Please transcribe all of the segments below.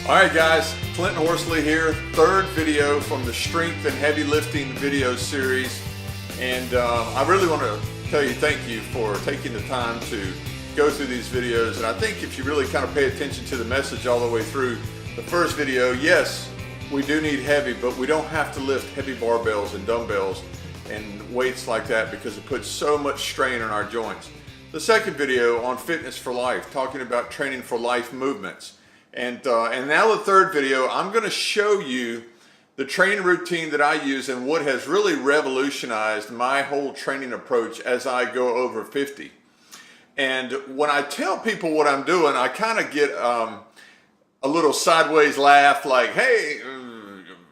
Alright guys, Clint Horsley here, third video from the Strength and Heavy Lifting video series. And I really want to tell you thank you for taking the time to go through these videos. And I think if you really kind of pay attention to the message all the way through the first video, yes, we do need heavy, but we don't have to lift heavy barbells and dumbbells and weights like that because it puts so much strain on our joints. The second video on Fitness for Life, talking about training for life movements. And now the third video, I'm going to show you the training routine that I use and what has really revolutionized my whole training approach as I go over 50. And when I tell people what I'm doing, I kind of get a little sideways laugh like, hey,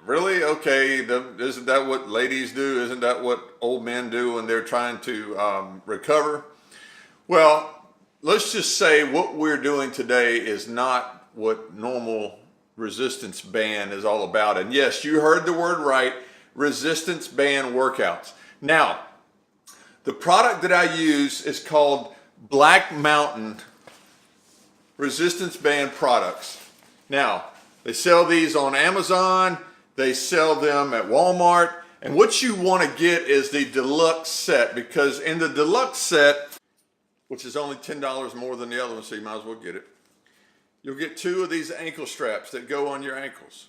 really? Okay, isn't that what ladies do? Isn't that what old men do when they're trying to recover? Well, let's just say what we're doing today is not what normal resistance band is all about. And yes, you heard the word right, resistance band workouts. Now, the product that I use is called Black Mountain resistance band products. Now, they sell these on Amazon, they sell them at Walmart, and what you want to get is the deluxe set, because in the deluxe set, which is only $10 more than the other one, so you might as well get it, you'll get 2 of these ankle straps that go on your ankles.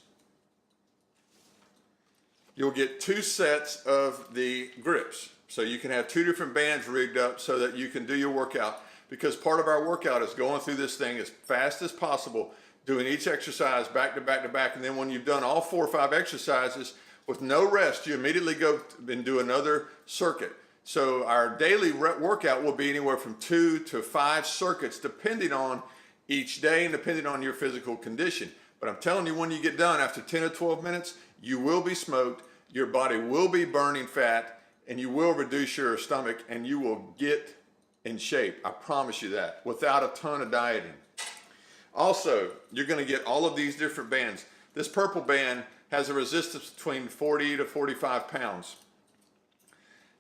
You'll get 2 sets of the grips. So you can have 2 different bands rigged up so that you can do your workout, because part of our workout is going through this thing as fast as possible, doing each exercise back to back to back. And then when you've done all 4 or 5 exercises with no rest, you immediately go and do another circuit. So our daily workout will be anywhere from 2 to 5 circuits depending on each day and depending on your physical condition. But I'm telling you, when you get done after 10 or 12 minutes, you will be smoked, your body will be burning fat, and you will reduce your stomach, and you will get in shape. I promise you that, without a ton of dieting. Also, you're going to get all of these different bands. This purple band has a resistance between 40 to 45 pounds.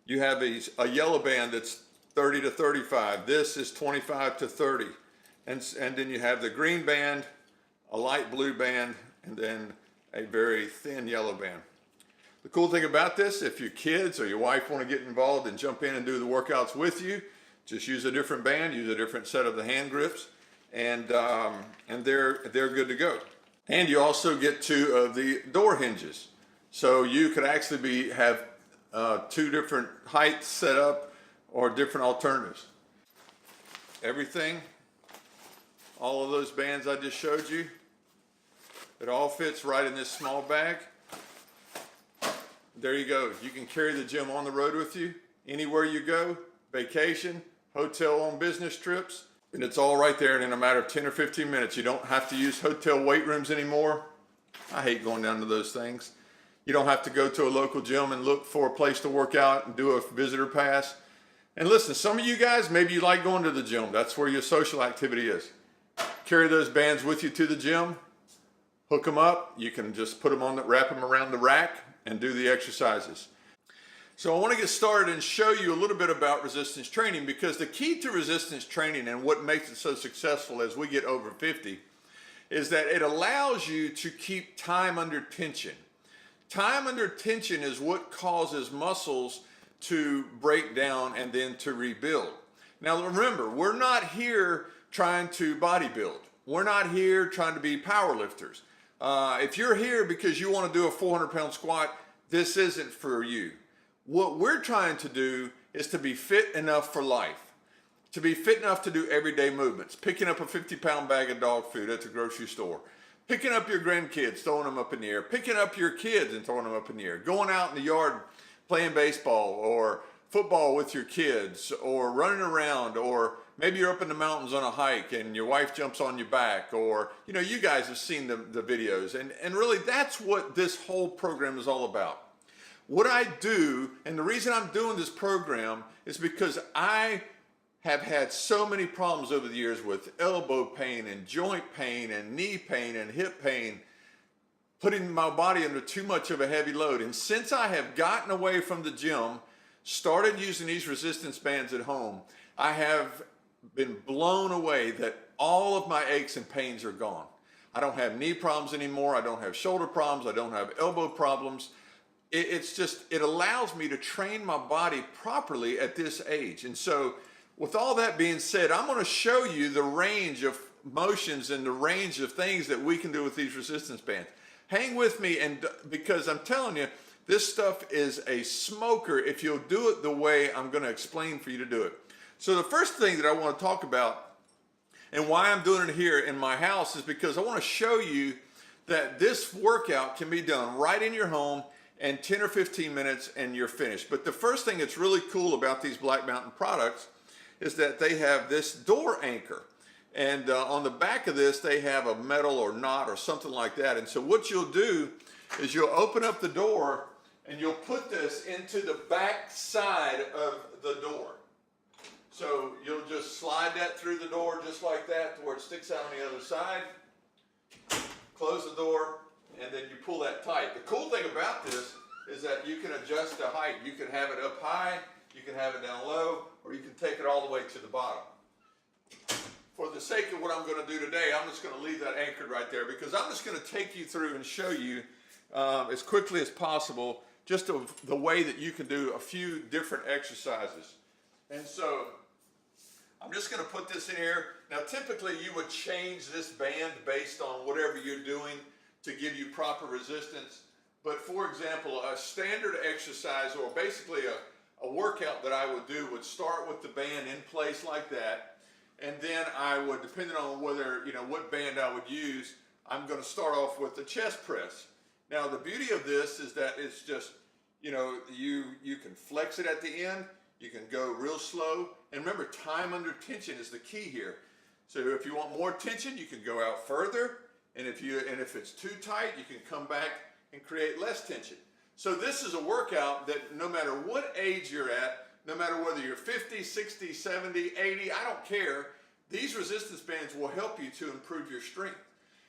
You have a yellow band that's 30 to 35. This is 25 to 30. And then you have the green band, a light blue band, and then a very thin yellow band. The cool thing about this, if your kids or your wife want to get involved and jump in and do the workouts with you, just use a different band, use a different set of the hand grips, and they're good to go. And you also get 2 of the door hinges. So you could actually have 2 different heights set up or different alternatives. Everything, all of those bands I just showed you, it all fits right in this small bag. There you go. You can carry the gym on the road with you, anywhere you go, vacation, hotel on business trips, and it's all right there. And in a matter of 10 or 15 minutes, you don't have to use hotel weight rooms anymore. I hate going down to those things. You don't have to go to a local gym and look for a place to work out and do a visitor pass. And listen, some of you guys, maybe you like going to the gym. That's where your social activity is. Carry those bands with you to the gym, hook them up. You can just put them on, wrap them around the rack and do the exercises. So I want to get started and show you a little bit about resistance training, because the key to resistance training and what makes it so successful as we get over 50 is that it allows you to keep time under tension. Time under tension is what causes muscles to break down and then to rebuild. Now remember, we're not here trying to bodybuild. We're not here trying to be power lifters. If you're here because you want to do a 400-pound squat, this isn't for you. What we're trying to do is to be fit enough for life, to be fit enough to do everyday movements, picking up a 50-pound bag of dog food at the grocery store, picking up your grandkids, throwing them up in the air, picking up your kids and throwing them up in the air, going out in the yard playing baseball or football with your kids, or running around, or maybe you're up in the mountains on a hike and your wife jumps on your back, or, you know, you guys have seen the videos. And really that's what this whole program is all about. What I do, and the reason I'm doing this program is because I have had so many problems over the years with elbow pain and joint pain and knee pain and hip pain, putting my body under too much of a heavy load. And since I have gotten away from the gym, started using these resistance bands at home, I have been blown away that all of my aches and pains are gone. I don't have knee problems anymore. I don't have shoulder problems. I don't have elbow problems. It's just, it allows me to train my body properly at this age. And so with all that being said, I'm going to show you the range of motions and the range of things that we can do with these resistance bands. Hang with me, and because I'm telling you, this stuff is a smoker if you'll do it the way I'm going to explain for you to do it. So the first thing that I want to talk about and why I'm doing it here in my house is because I want to show you that this workout can be done right in your home in 10 or 15 minutes and you're finished. But the first thing that's really cool about these Black Mountain products is that they have this door anchor. And on the back of this, they have a metal or knot or something like that. And so what you'll do is you'll open up the door and you'll put this into the back side of the door. So you'll just slide that through the door just like that to where it sticks out on the other side. Close the door, and then you pull that tight. The cool thing about this is that you can adjust the height. You can have it up high, you can have it down low, or you can take it all the way to the bottom. For the sake of what I'm going to do today, I'm just going to leave that anchored right there because I'm just going to take you through and show you as quickly as possible just the way that you can do a few different exercises. And so I'm just going to put this in here. Now typically you would change this band based on whatever you're doing to give you proper resistance. But for example, a standard exercise or basically a workout that I would do would start with the band in place like that. And then I would, depending on whether, what band I would use, I'm going to start off with the chest press. Now the beauty of this is that it's just, you can flex it at the end, you can go real slow, and remember, time under tension is the key here. So if you want more tension, you can go out further, and if it's too tight, you can come back and create less tension. So this is a workout that no matter what age you're at, no matter whether you're 50, 60, 70, 80, I don't care, these resistance bands will help you to improve your strength.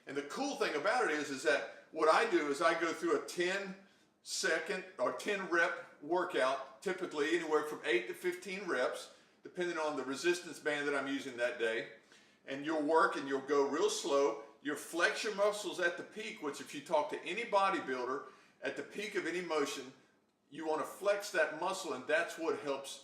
And the cool thing about it is that what I do is I go through a 10-second or 10 rep workout, typically anywhere from 8 to 15 reps, depending on the resistance band that I'm using that day. And you'll work and you'll go real slow. You'll flex your muscles at the peak, which if you talk to any bodybuilder, at the peak of any motion, you want to flex that muscle, and that's what helps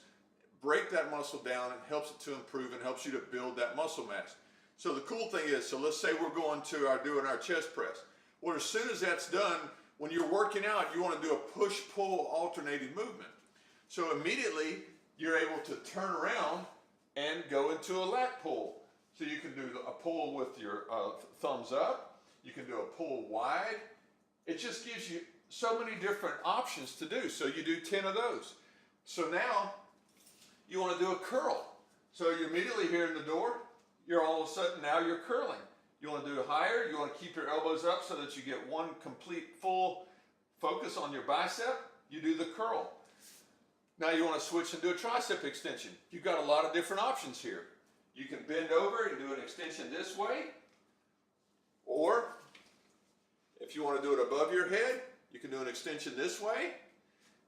break that muscle down and helps it to improve and helps you to build that muscle mass. So the cool thing is, so let's say we're going to doing our chest press. Well, as soon as that's done, when you're working out, you want to do a push-pull alternating movement. So immediately, you're able to turn around and go into a lat pull. So you can do a pull with your thumbs up. You can do a pull wide. It just gives you so many different options to do. So you do 10 of those. So now you want to do a curl. So you're immediately here in the door. You're all of a sudden now you're curling. You want to do higher. You want to keep your elbows up so that you get one complete full focus on your bicep. You do the curl. Now you want to switch and do a tricep extension. You've got a lot of different options here. You can bend over and do an extension this way, or if you want to do it above your head, you can do an extension this way.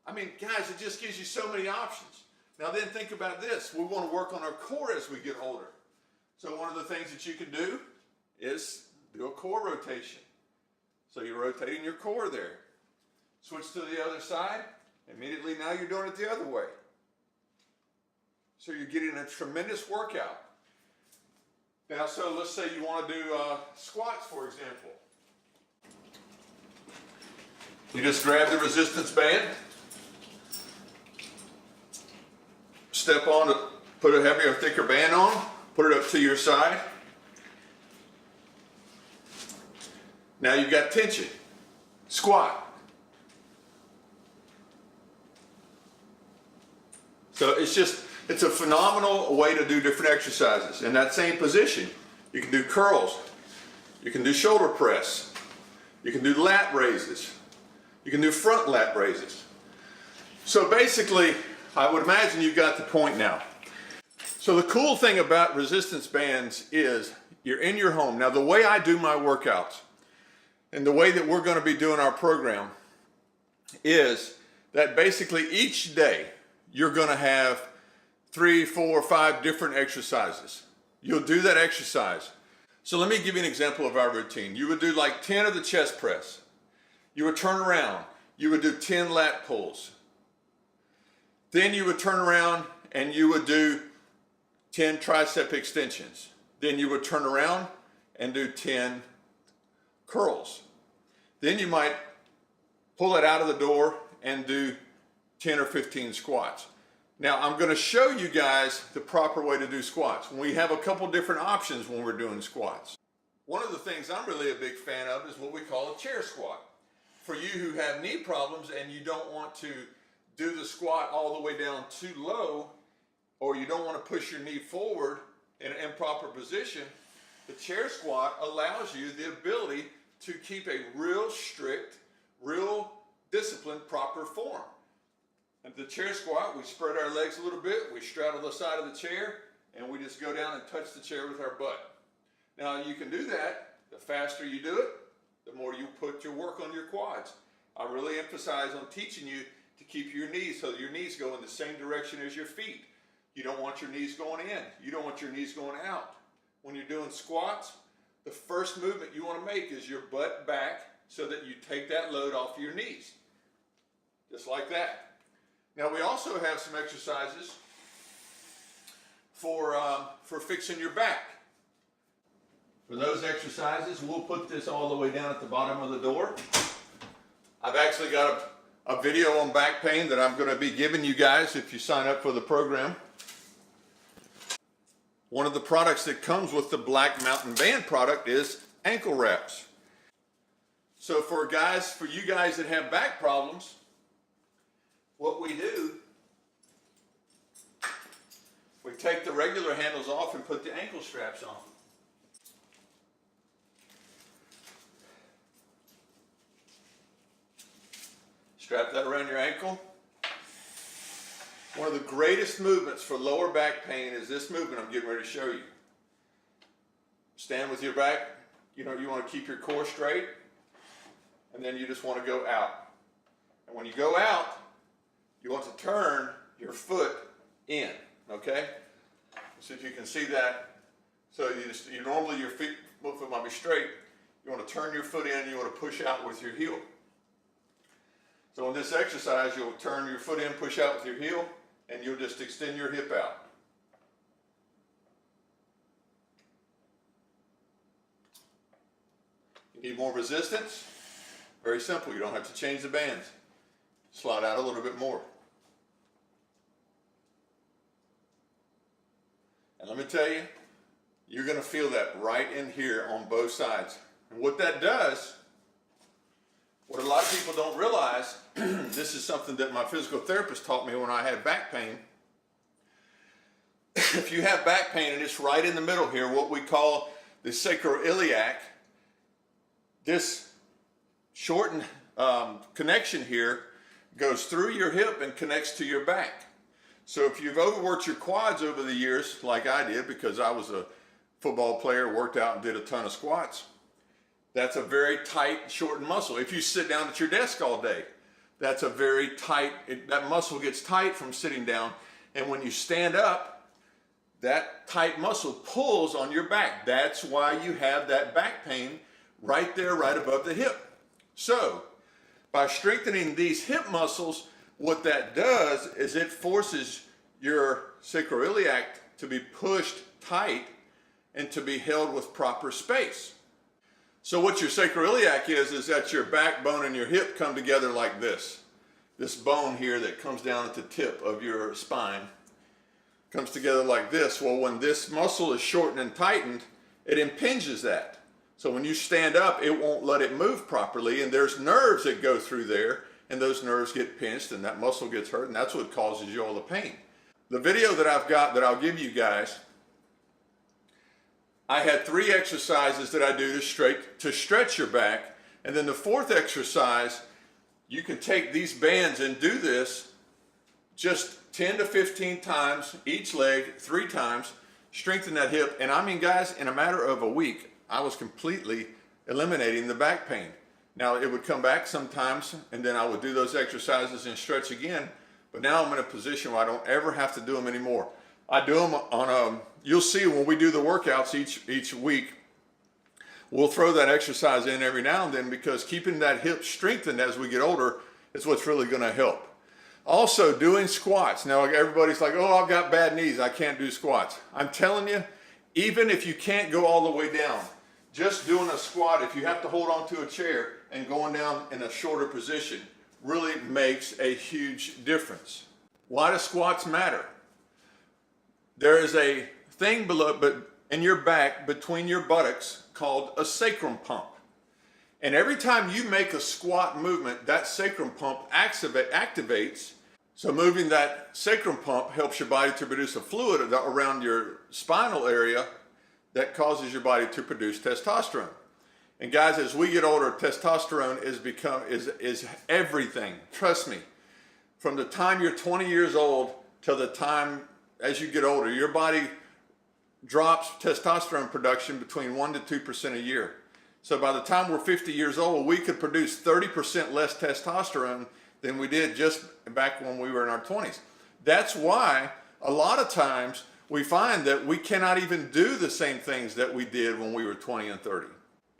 I mean, guys, it just gives you so many options. Now then think about this. We want to work on our core as we get older. So one of the things that you can do is do a core rotation. So you're rotating your core there. Switch to the other side. Immediately now you're doing it the other way. So you're getting a tremendous workout. Now, so let's say you want to do squats, for example. You just grab the resistance band, step on it, put a heavier or thicker band on, put it up to your side. Now you've got tension. Squat. So it's a phenomenal way to do different exercises. In that same position, you can do curls, you can do shoulder press, you can do lat raises, you can do front lat raises. So basically, I would imagine you've got the point now. So the cool thing about resistance bands is you're in your home. Now the way I do my workouts and the way that we're going to be doing our program is that basically each day you're going to have 3, 4, 5 different exercises. You'll do that exercise. So let me give you an example of our routine. You would do like 10 of the chest press. You would turn around. You would do 10 lat pulls. Then you would turn around and you would do 10 tricep extensions. Then you would turn around and do 10 curls. Then you might pull it out of the door and do 10 or 15 squats. Now I'm going to show you guys the proper way to do squats. We have a couple different options when we're doing squats. One of the things I'm really a big fan of is what we call a chair squat. For you who have knee problems and you don't want to do the squat all the way down too low, or you don't want to push your knee forward in an improper position, the chair squat allows you the ability to keep a real strict, real disciplined, proper form. At the chair squat, we spread our legs a little bit, we straddle the side of the chair, and we just go down and touch the chair with our butt. Now you can do that. The faster you do it, the more you put your work on your quads. I really emphasize on teaching you to keep your knees so your knees go in the same direction as your feet. You don't want your knees going in. You don't want your knees going out. When you're doing squats, the first movement you want to make is your butt back so that you take that load off of your knees. Just like that. Now we also have some exercises for fixing your back. For those exercises, we'll put this all the way down at the bottom of the door. I've actually got a video on back pain that I'm going to be giving you guys if you sign up for the program. One of the products that comes with the Black Mountain Band product is ankle wraps. So for you guys that have back problems, what we do, we take the regular handles off and put the ankle straps on. Strap that around your ankle. One of the greatest movements for lower back pain is this movement I'm getting ready to show you. Stand with your back, you want to keep your core straight, and then you just want to go out. And when you go out, you want to turn your foot in, okay? So if you can see that, so normally your foot might be straight. You want to turn your foot in, you want to push out with your heel. So in this exercise, you'll turn your foot in, push out with your heel, and you'll just extend your hip out. You need more resistance? Very simple, you don't have to change the bands. Slide out a little bit more. And let me tell you, you're going to feel that right in here on both sides. And what that does, what a lot of people don't realize, this is something that my physical therapist taught me when I had back pain. If you have back pain and it's right in the middle here, what we call the sacroiliac, this shortened connection here goes through your hip and connects to your back. So if you've overworked your quads over the years, like I did, because I was a football player, worked out and did a ton of squats, that's a very tight, shortened muscle. If you sit down at your desk all day, that's a very tight, that muscle gets tight from sitting down. And when you stand up, that tight muscle pulls on your back. That's why you have that back pain right there, right above the hip. So by strengthening these hip muscles, what that does is it forces your sacroiliac to be pushed tight and to be held with proper space. So what your sacroiliac is that your backbone and your hip come together like this. This bone here that comes down at the tip of your spine comes together like this. Well, when this muscle is shortened and tightened, it impinges that. So when you stand up, it won't let it move properly, and there's nerves that go through there, and those nerves get pinched and that muscle gets hurt, and that's what causes you all the pain. The video that I've got that I'll give you guys, I had 3 exercises that I do to stretch your back, and then the 4th exercise, you can take these bands and do this just 10 to 15 times each leg, 3 times, strengthen that hip, and I mean guys, in a matter of a week, I was completely eliminating the back pain. Now it would come back sometimes and then I would do those exercises and stretch again, but now I'm in a position where I don't ever have to do them anymore. I do them on you'll see when we do the workouts each week, we'll throw that exercise in every now and then, because keeping that hip strengthened as we get older is what's really going to help. Also, doing squats. Now, everybody's like, oh, I've got bad knees, I can't do squats. I'm telling you, even if you can't go all the way down, just doing a squat, if you have to hold on to a chair and going down in a shorter position, really makes a huge difference. Why do squats matter? There is a thing below, but in your back, between your buttocks, called a sacrum pump. And every time you make a squat movement, that sacrum pump activates. So moving that sacrum pump helps your body to produce a fluid around your spinal area that causes your body to produce testosterone. And guys, as we get older, testosterone is everything. Trust me. From the time you're 20 years old till the time as you get older, your body drops testosterone production between 1% to 2% a year. So by the time we're 50 years old, we could produce 30% less testosterone than we did just back when we were in our 20s. That's why a lot of times we find that we cannot even do the same things that we did when we were 20 and 30.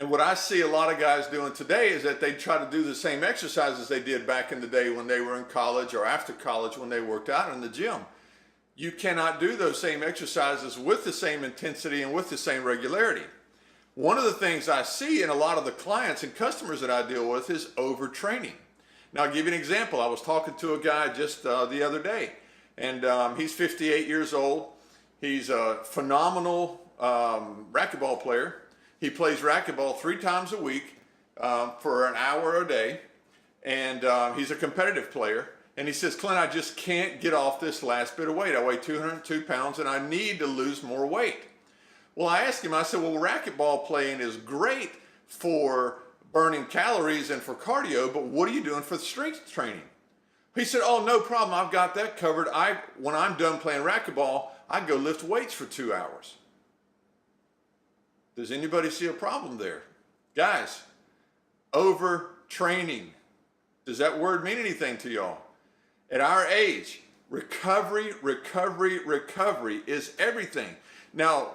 And what I see a lot of guys doing today is that they try to do the same exercises they did back in the day when they were in college or after college when they worked out in the gym. You cannot do those same exercises with the same intensity and with the same regularity. One of the things I see in a lot of the clients and customers that I deal with is overtraining. Now, I'll give you an example. I was talking to a guy just the other day, and he's 58 years old. He's a phenomenal racquetball player. He plays racquetball 3 times a week for an hour a day, and he's a competitive player. And he says, Clint, I just can't get off this last bit of weight. I weigh 202 pounds, and I need to lose more weight. Well, I asked him, I said, well, racquetball playing is great for burning calories and for cardio, but what are you doing for the strength training? He said, oh, no problem. I've got that covered. When I'm done playing racquetball, I go lift weights for 2 hours. Does anybody see a problem there? Guys, overtraining. Does that word mean anything to y'all? At our age, recovery is everything. Now,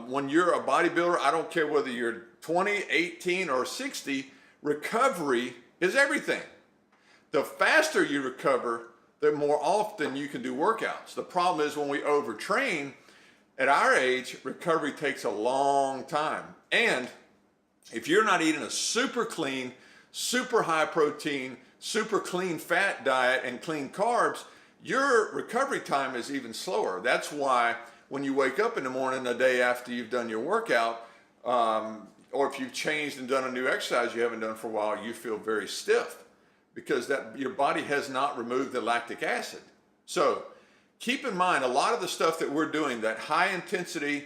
when you're a bodybuilder, I don't care whether you're 20, 18, or 60, recovery is everything. The faster you recover, the more often you can do workouts. The problem is when we overtrain, at our age, recovery takes a long time. And if you're not eating a super clean, super high protein, super clean fat diet and clean carbs, your recovery time is even slower. That's why when you wake up in the morning the day after you've done your workout, or if you've changed and done a new exercise you haven't done for a while, you feel very stiff because your body has not removed the lactic acid. So keep in mind, a lot of the stuff that we're doing, that high intensity,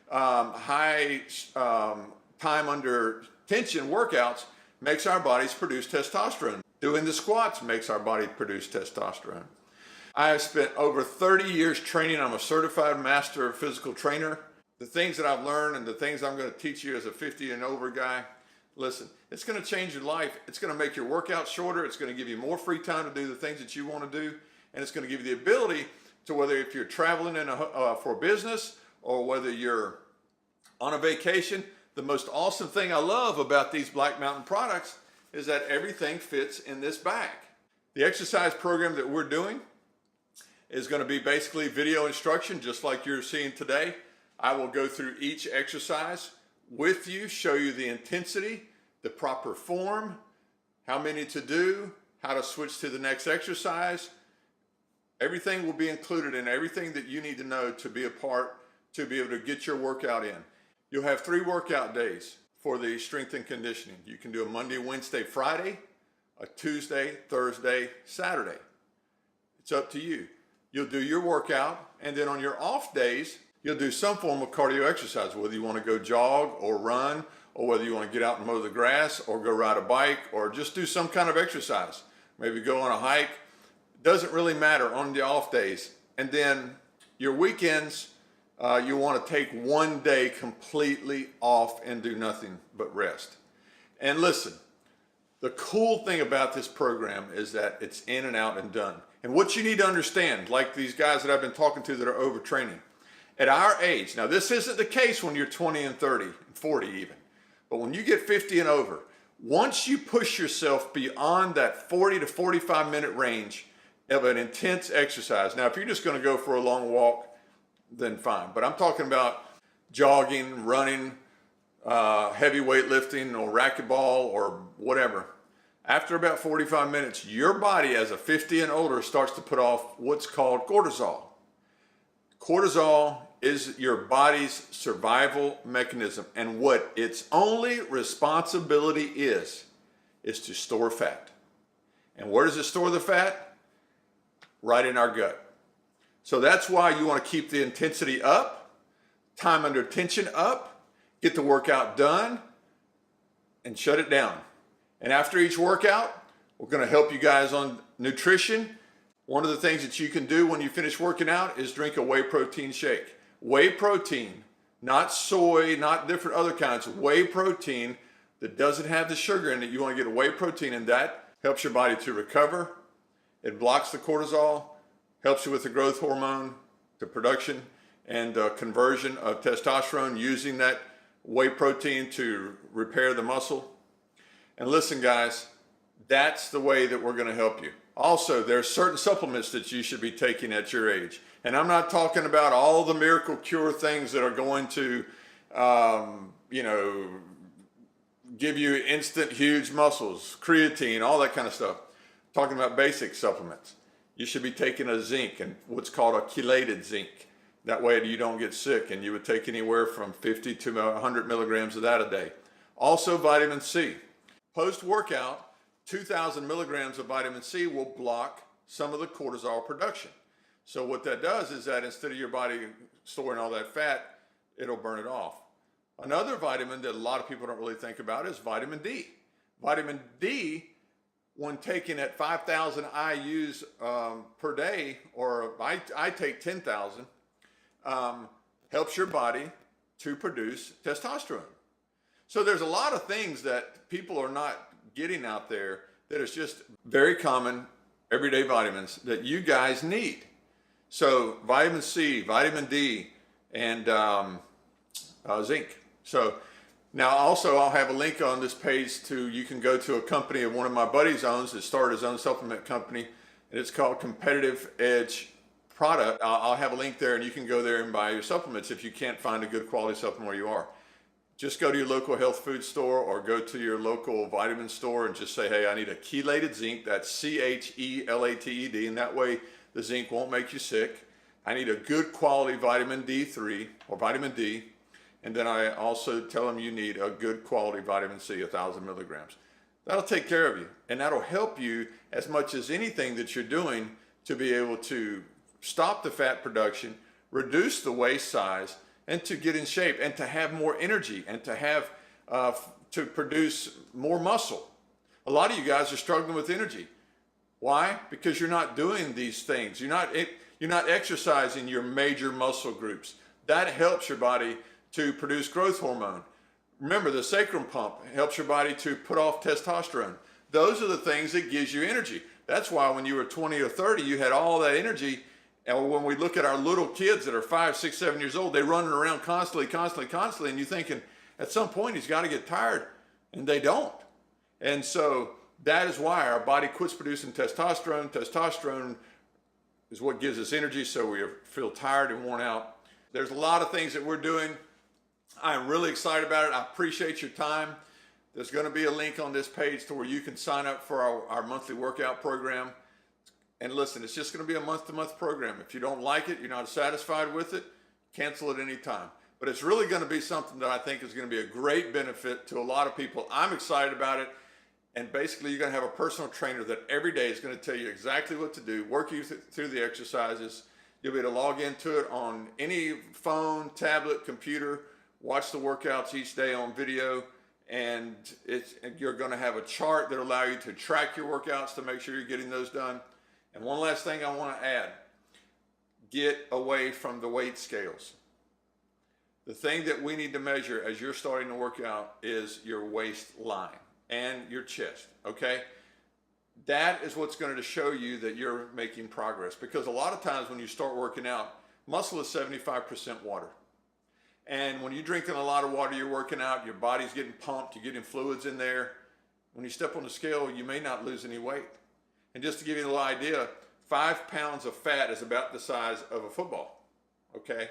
high time under tension workouts, makes our bodies produce testosterone. Doing the squats makes our body produce testosterone. I have spent over 30 years training. I'm a certified master physical trainer. The things that I've learned and the things I'm going to teach you as a 50 and over guy, listen, it's going to change your life. It's going to make your workout shorter. It's going to give you more free time to do the things that you want to do. And it's going to give you the ability to, whether if you're traveling for business or whether you're on a vacation, the most awesome thing I love about these Black Mountain products is that everything fits in this bag. The exercise program that we're doing is going to be basically video instruction, just like you're seeing today. I will go through each exercise with you, show you the intensity, the proper form, how many to do, how to switch to the next exercise. Everything will be included in everything that you need to know to be a part, to be able to get your workout in. You'll have 3 workout days for the strength and conditioning. You can do a Monday, Wednesday, Friday, a Tuesday, Thursday, Saturday. It's up to you. You'll do your workout, and then on your off days, you'll do some form of cardio exercise, whether you want to go jog or run, or whether you want to get out and mow the grass or go ride a bike or just do some kind of exercise. Maybe go on a hike. Doesn't really matter on the off days. And then your weekends, you want to take one day completely off and do nothing but rest. And listen, the cool thing about this program is that it's in and out and done. And what you need to understand, like these guys that I've been talking to that are overtraining, at our age, now this isn't the case when you're 20 and 30 and 40 even, But when you get 50 and over, once you push yourself beyond that 40 to 45 minute range of an intense exercise. Now, if you're just going to go for a long walk, then fine. But I'm talking about jogging, running, heavy weightlifting or racquetball or whatever. After about 45 minutes, your body as a 50 and older starts to put off what's called cortisol. Cortisol is your body's survival mechanism, and what its only responsibility is to store fat. And where does it store the fat? Right in our gut. So that's why you want to keep the intensity up, time under tension up, get the workout done, and shut it down. And after each workout, we're going to help you guys on nutrition. One of the things that you can do when you finish working out is drink a whey protein shake. Whey protein, not soy, not different other kinds. Whey protein that doesn't have the sugar in it. You want to get a whey protein, and that helps your body to recover. It blocks the cortisol, helps you with the growth hormone, the production and conversion of testosterone, using that whey protein to repair the muscle. And listen, guys, that's the way that we're going to help you. Also, there are certain supplements that you should be taking at your age. And I'm not talking about all the miracle cure things that are going to, give you instant huge muscles, creatine, all that kind of stuff. I'm talking about basic supplements. You should be taking a zinc and what's called a chelated zinc. That way you don't get sick, and you would take anywhere from 50 to 100 milligrams of that a day. Also vitamin C. Post-workout, 2,000 milligrams of vitamin C will block some of the cortisol production. So what that does is that instead of your body storing all that fat, it'll burn it off. Another vitamin that a lot of people don't really think about is vitamin D. Vitamin D, when taken at 5,000 IUs per day, or I take 10,000, helps your body to produce testosterone. So there's a lot of things that people are not getting out there that is just very common everyday vitamins that you guys need. So vitamin C, vitamin D, and zinc. So now also I'll have a link on this page to, you can go to a company of one of my buddies owns that started his own supplement company, and it's called Competitive Edge Product. I'll have a link there, and you can go there and buy your supplements if you can't find a good quality supplement where you are. Just go to your local health food store or go to your local vitamin store and just say, hey, I need a chelated zinc. That's C-H-E-L-A-T-E-D, and that way the zinc won't make you sick. I need a good quality vitamin D3 or vitamin D. And then I also tell them you need a good quality vitamin C, 1,000 milligrams. That'll take care of you, and that'll help you as much as anything that you're doing to be able to stop the fat production, reduce the waist size, and to get in shape and to have more energy and to have to produce more muscle. A lot of you guys are struggling with energy. Why? Because you're not doing these things. You're not exercising your major muscle groups. That helps your body to produce growth hormone. Remember, the sacrum pump helps your body to put off testosterone. Those are the things that gives you energy. That's why when you were 20 or 30, you had all that energy. And when we look at our little kids that are 5, 6, 7 years old, they're running around constantly, and you're thinking, at some point he's got to get tired, and they don't. And so that is why our body quits producing testosterone. Testosterone is what gives us energy, so we feel tired and worn out. There's a lot of things that we're doing. I'm really excited about it. I appreciate your time. There's going to be a link on this page to where you can sign up for our monthly workout program. And listen, it's just going to be a month-to-month program. If you don't like it, you're not satisfied with it, cancel it anytime. But it's really going to be something that I think is going to be a great benefit to a lot of people. I'm excited about it. And basically, you're going to have a personal trainer that every day is going to tell you exactly what to do, work you through the exercises. You'll be able to log into it on any phone, tablet, computer, watch the workouts each day on video. And you're going to have a chart that will allow you to track your workouts to make sure you're getting those done. And one last thing I want to add, get away from the weight scales. The thing that we need to measure as you're starting to work out is your waistline and your chest, okay? That is what's going to show you that you're making progress, because a lot of times when you start working out, muscle is 75% water. And when you're drinking a lot of water, you're working out, your body's getting pumped, you're getting fluids in there. When you step on the scale, you may not lose any weight. And just to give you a little idea, 5 pounds of fat is about the size of a football, okay?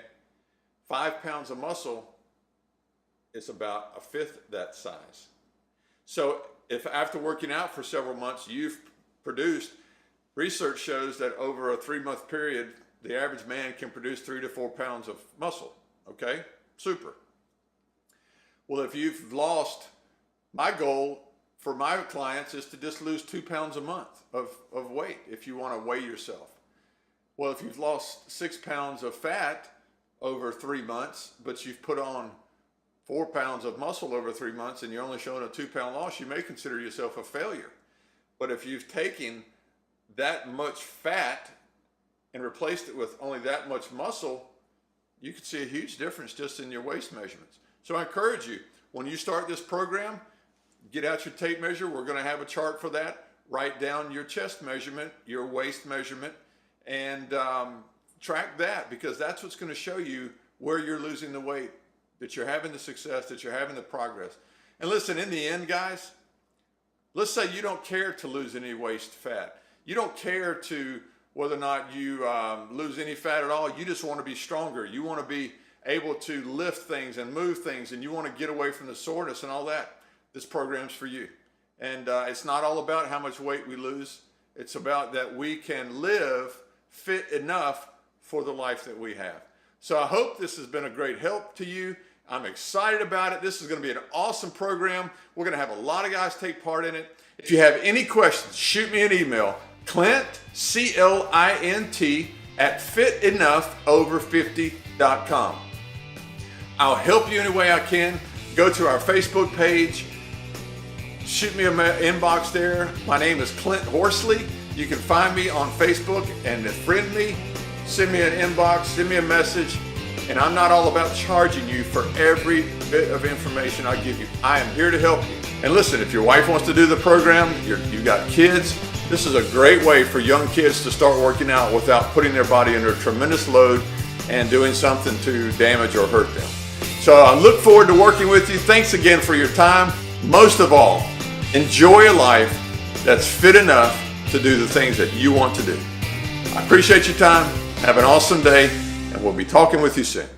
5 pounds of muscle is about a fifth that size. So if after working out for several months, you've produced, research shows that over a 3-month period, the average man can produce 3 to 4 pounds of muscle, okay? Super. Well, if you've lost, my goal for my clients is to just lose 2 pounds a month of weight if you want to weigh yourself. Well, if you've lost 6 pounds of fat over 3 months, but you've put on 4 pounds of muscle over 3 months and you're only showing a 2-pound loss, you may consider yourself a failure. But if you've taken that much fat and replaced it with only that much muscle, you can see a huge difference just in your waist measurements. So I encourage you, when you start this program, get out your tape measure. We're going to have a chart for that. Write down your chest measurement, your waist measurement, and track that, because that's what's going to show you where you're losing the weight, that you're having the success, that you're having the progress. And listen, in the end, guys, let's say you don't care to lose any waist fat. You don't care to whether or not you lose any fat at all. You just want to be stronger. You want to be able to lift things and move things, and you want to get away from the soreness and all that. This program's for you. And it's not all about how much weight we lose. It's about that we can live fit enough for the life that we have. So I hope this has been a great help to you. I'm excited about it. This is going to be an awesome program. We're going to have a lot of guys take part in it. If you have any questions, shoot me an email. Clint, C-L-I-N-T, @fitenoughover50.com. I'll help you any way I can. Go to our Facebook page. Shoot me an inbox there. My name is Clint Horsley. You can find me on Facebook and friend me. Send me an inbox, send me a message. And I'm not all about charging you for every bit of information I give you. I am here to help you. And listen, if your wife wants to do the program, you've got kids, this is a great way for young kids to start working out without putting their body under a tremendous load and doing something to damage or hurt them. So I look forward to working with you. Thanks again for your time. Most of all, enjoy a life that's fit enough to do the things that you want to do. I appreciate your time. Have an awesome day, and we'll be talking with you soon.